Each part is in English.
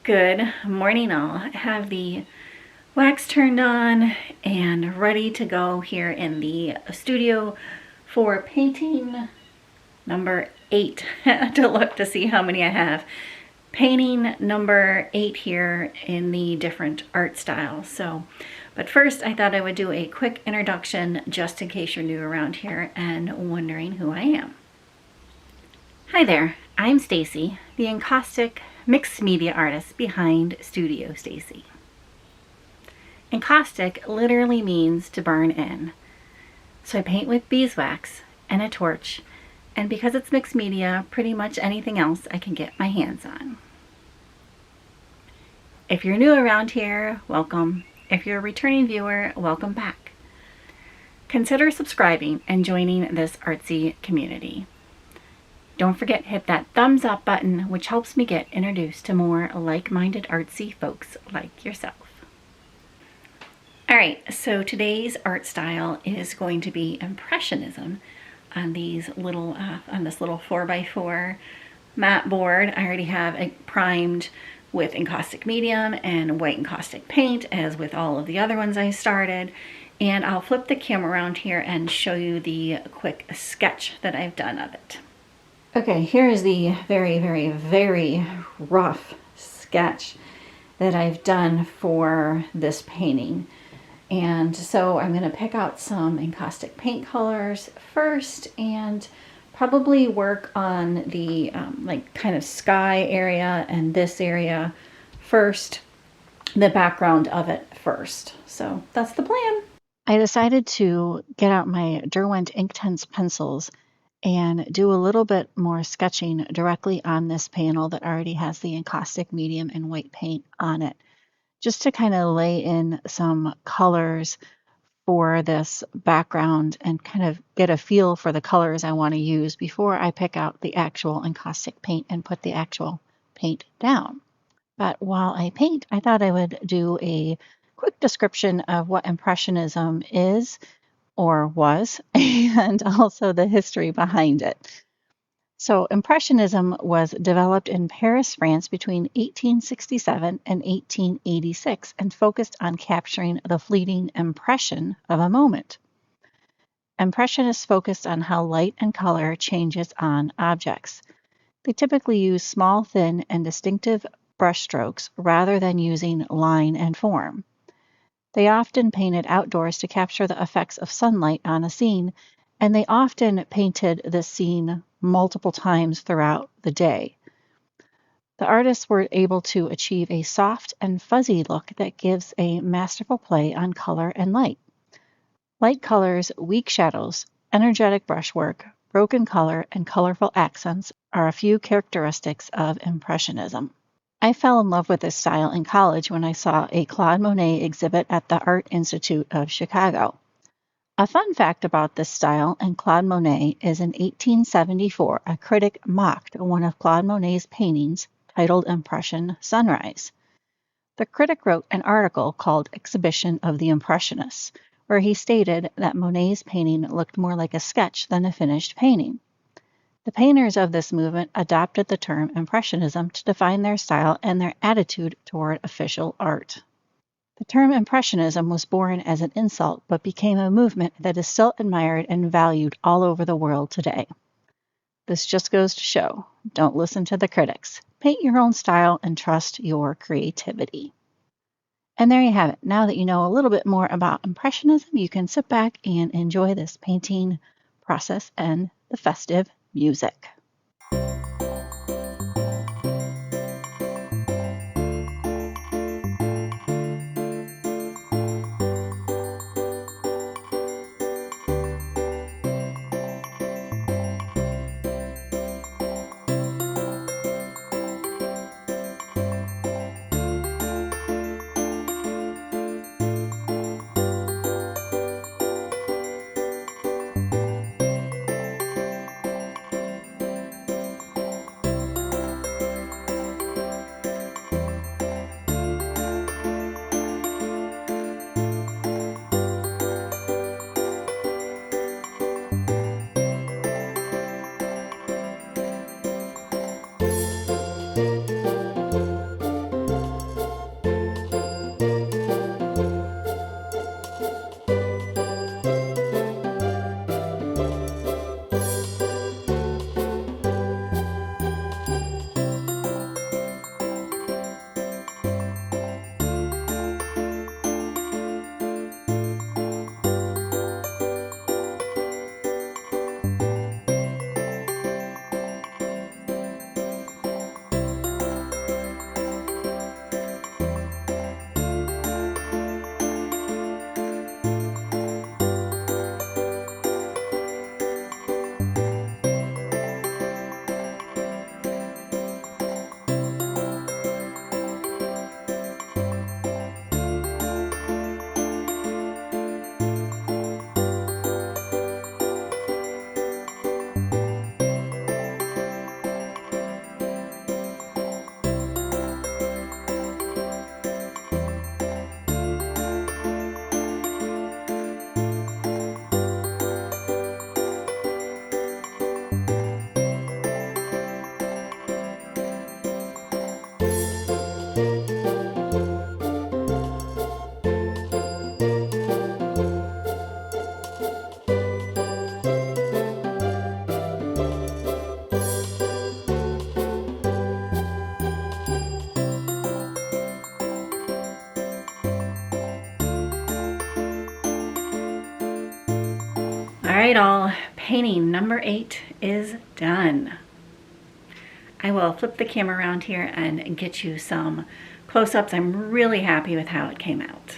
Good morning all. I have the wax turned on and ready to go here in the studio for painting number 8. I had to look to see how many I have. Painting number 8 here in the different art styles. But first I thought I would do a quick introduction just in case you're new around here and wondering who I am. Hi there, I'm Stacy, the encaustic mixed media artist behind Studio Stacy. Encaustic literally means to burn in. So I paint with beeswax and a torch, and because it's mixed media, pretty much anything else I can get my hands on. If you're new around here, welcome. If you're a returning viewer, welcome back. Consider subscribing and joining this artsy community. Don't forget to hit that thumbs up button, which helps me get introduced to more like-minded artsy folks like yourself. All right, so today's art style is going to be Impressionism on these little, on this little 4x4 mat board. I already have it primed with encaustic medium and white encaustic paint, as with all of the other ones I started. And I'll flip the camera around here and show you the quick sketch that I've done of it. Okay, here is the very, very, very rough sketch that I've done for this painting. And so I'm going to pick out some encaustic paint colors first and probably work on the like kind of sky area and this area first, the background of it first. So that's the plan. I decided to get out my Derwent Inktense pencils and do a little bit more sketching directly on this panel that already has the encaustic medium and white paint on it, just to kind of lay in some colors for this background and kind of get a feel for the colors I want to use before I pick out the actual encaustic paint and put the actual paint down. But while I paint, I thought I would do a quick description of what Impressionism is or was, and also the history behind it. So Impressionism was developed in Paris, France between 1867 and 1886 and focused on capturing the fleeting impression of a moment. Impressionists focused on how light and color changes on objects. They typically use small, thin, and distinctive brushstrokes rather than using line and form. They often painted outdoors to capture the effects of sunlight on a scene, and they often painted the scene multiple times throughout the day. The artists were able to achieve a soft and fuzzy look that gives a masterful play on color and light. Light colors, weak shadows, energetic brushwork, broken color, and colorful accents are a few characteristics of Impressionism. I fell in love with this style in college when I saw a Claude Monet exhibit at the Art Institute of Chicago. A fun fact about this style and Claude Monet is in 1874, a critic mocked one of Claude Monet's paintings titled Impression Sunrise. The critic wrote an article called Exhibition of the Impressionists, where he stated that Monet's painting looked more like a sketch than a finished painting. The painters of this movement adopted the term Impressionism to define their style and their attitude toward official art. The term Impressionism was born as an insult but became a movement that is still admired and valued all over the world today. This just goes to show, don't listen to the critics. Paint your own style and trust your creativity. And there you have it. Now that you know a little bit more about Impressionism, you can sit back and enjoy this painting process and the festive music. right, all, painting number 8 is done. I will flip the camera around here and get you some close-ups. I'm really happy with how it came out.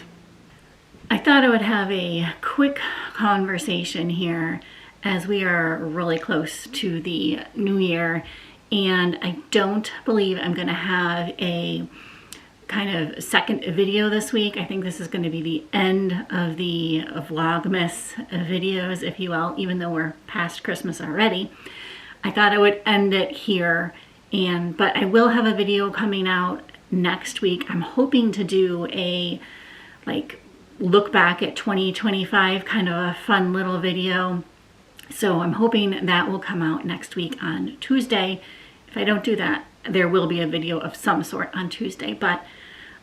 I thought I would have a quick conversation here as we are really close to the new year, and I don't believe I'm going to have a kind of second video this week. I think this is going to be the end of the Vlogmas videos, if you will, even though we're past Christmas already. I thought I would end it here, but I will have a video coming out next week. I'm hoping to do a look back at 2025, kind of a fun little video. So I'm hoping that will come out next week on Tuesday. If I don't do that, there will be a video of some sort on Tuesday. But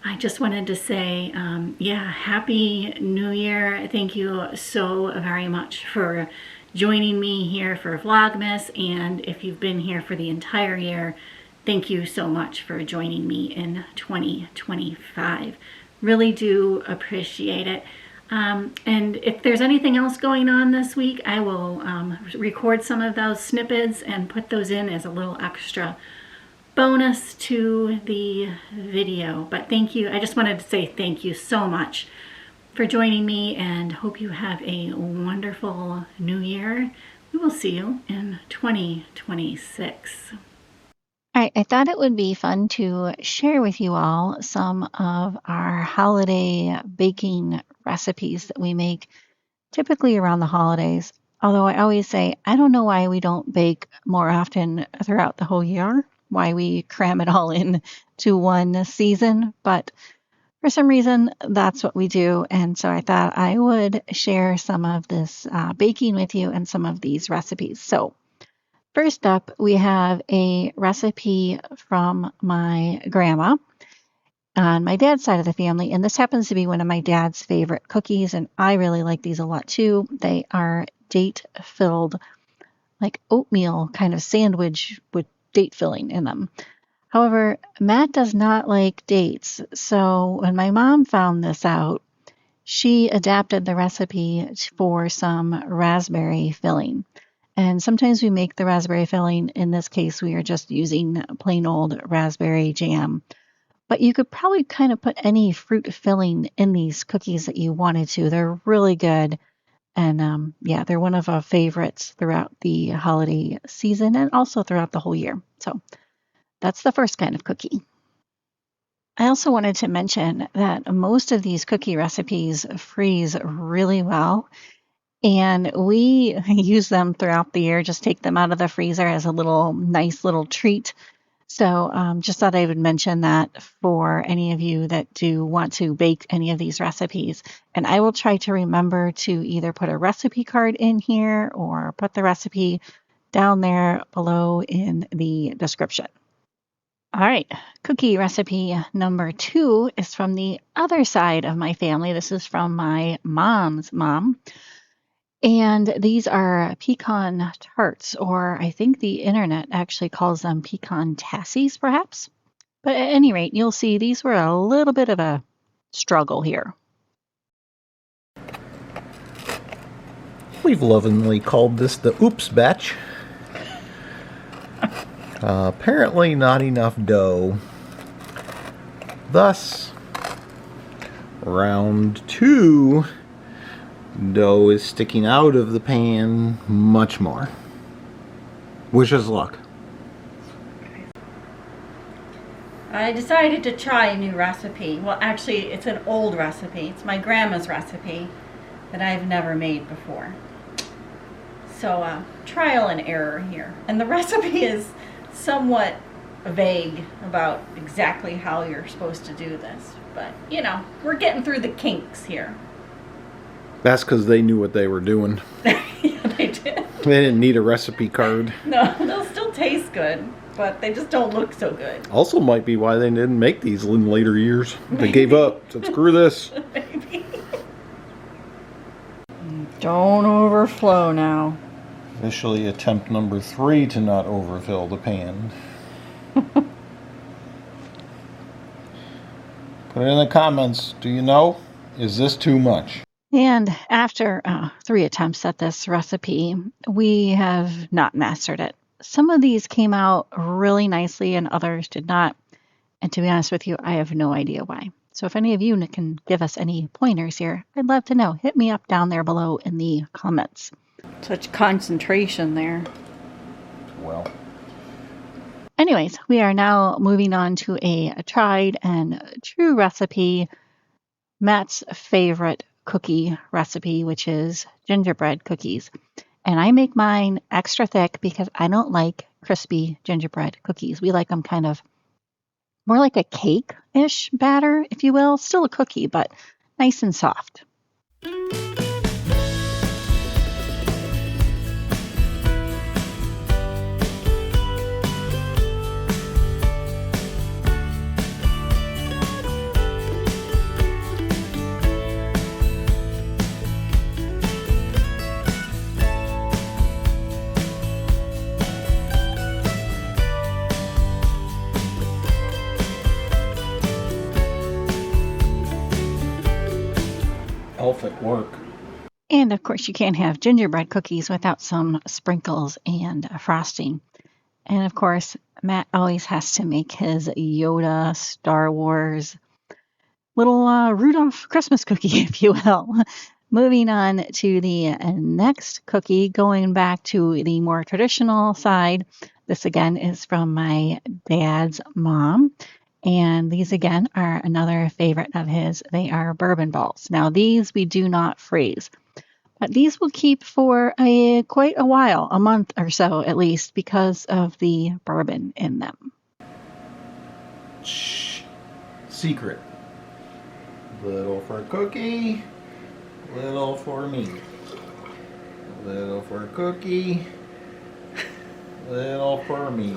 I just wanted to say, yeah, Happy New Year. Thank you so very much for joining me here for Vlogmas. And if you've been here for the entire year, thank you so much for joining me in 2025. Really do appreciate it. And if there's anything else going on this week, I will record some of those snippets and put those in as a little extra bonus to the video. But thank you. I just wanted to say thank you so much for joining me, and hope you have a wonderful new year. We will see you in 2026. All right, I thought it would be fun to share with you all some of our holiday baking recipes that we make typically around the holidays. Although I always say, I don't know why we don't bake more often throughout the whole year, why we cram it all in to one season, but for some reason, that's what we do. And so I thought I would share some of this baking with you and some of these recipes. So first up, we have a recipe from my grandma on my dad's side of the family, and this happens to be one of my dad's favorite cookies, and I really like these a lot too. They are date-filled, like oatmeal kind of sandwich with date filling in them. However, Matt does not like dates, so when my mom found this out, she adapted the recipe for some raspberry filling. And sometimes we make the raspberry filling. In this case, we are just using plain old raspberry jam. But you could probably kind of put any fruit filling in these cookies that you wanted to. They're really good. And yeah, they're one of our favorites throughout the holiday season and also throughout the whole year. So that's the first kind of cookie. I also wanted to mention that most of these cookie recipes freeze really well. And we use them throughout the year, just take them out of the freezer as a nice little treat. So just thought I would mention that for any of you that do want to bake any of these recipes. And I will try to remember to either put a recipe card in here or put the recipe down there below in the description. All right, cookie recipe number 2 is from the other side of my family. This is from my mom's mom. And these are pecan tarts, or I think the internet actually calls them pecan tassies, perhaps. But at any rate, you'll see these were a little bit of a struggle here. We've lovingly called this the oops batch. Apparently not enough dough. Thus, round 2, dough is sticking out of the pan much more. Wish us luck. I decided to try a new recipe. Well, actually, it's an old recipe. It's my grandma's recipe that I've never made before. So, trial and error here. And the recipe is somewhat vague about exactly how you're supposed to do this. But, you know, we're getting through the kinks here. That's because they knew what they were doing. Yeah, they did. They didn't need a recipe card. No, they'll still taste good, but they just don't look so good. Also might be why they didn't make these in later years. They gave up. Said, screw this. Maybe. Don't overflow now. Officially attempt number 3 to not overfill the pan. Put it in the comments. Do you know? Is this too much? And after 3 attempts at this recipe, we have not mastered it. Some of these came out really nicely and others did not. And to be honest with you, I have no idea why. So if any of you can give us any pointers here, I'd love to know. Hit me up down there below in the comments. Such concentration there. Well, Anyways, we are now moving on to a tried and true recipe, Matt's favorite cookie recipe, which is gingerbread cookies. And I make mine extra thick because I don't like crispy gingerbread cookies. We like them kind of more like a cake-ish batter, if you will. Still a cookie, but nice and soft. elf at work. And of course, you can't have gingerbread cookies without some sprinkles and frosting. And of course, Matt always has to make his Yoda, Star Wars, little Rudolph Christmas cookie, if you will. Moving on to the next cookie, going back to the more traditional side. This again is from my dad's mom. And these again are another favorite of his. They are bourbon balls. Now these we do not freeze, but these will keep for quite a while, a month or so at least, because of the bourbon in them. Shh. Secret. Little for cookie, little for me. Little for cookie, little for me.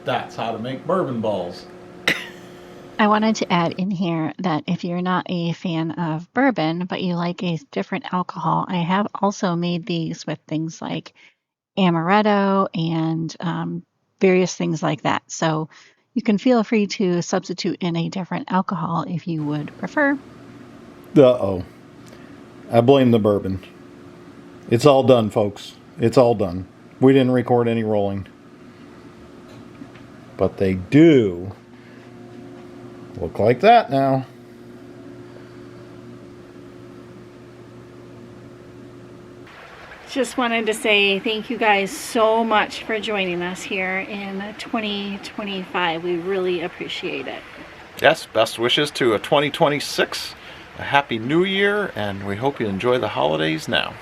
That's how to make bourbon balls. I wanted to add in here that if you're not a fan of bourbon, but you like a different alcohol, I have also made these with things like amaretto and various things like that. So you can feel free to substitute in a different alcohol if you would prefer. Uh-oh. I blame the bourbon. It's all done, folks. It's all done. We didn't record any rolling. But they do look like that now. Just wanted to say thank you guys so much for joining us here in 2025. We really appreciate it. Yes, best wishes to a 2026, a happy new year, and we hope you enjoy the holidays now.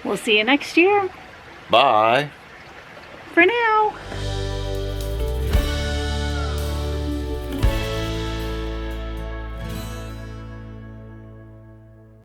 We'll see you next year. Bye. For now.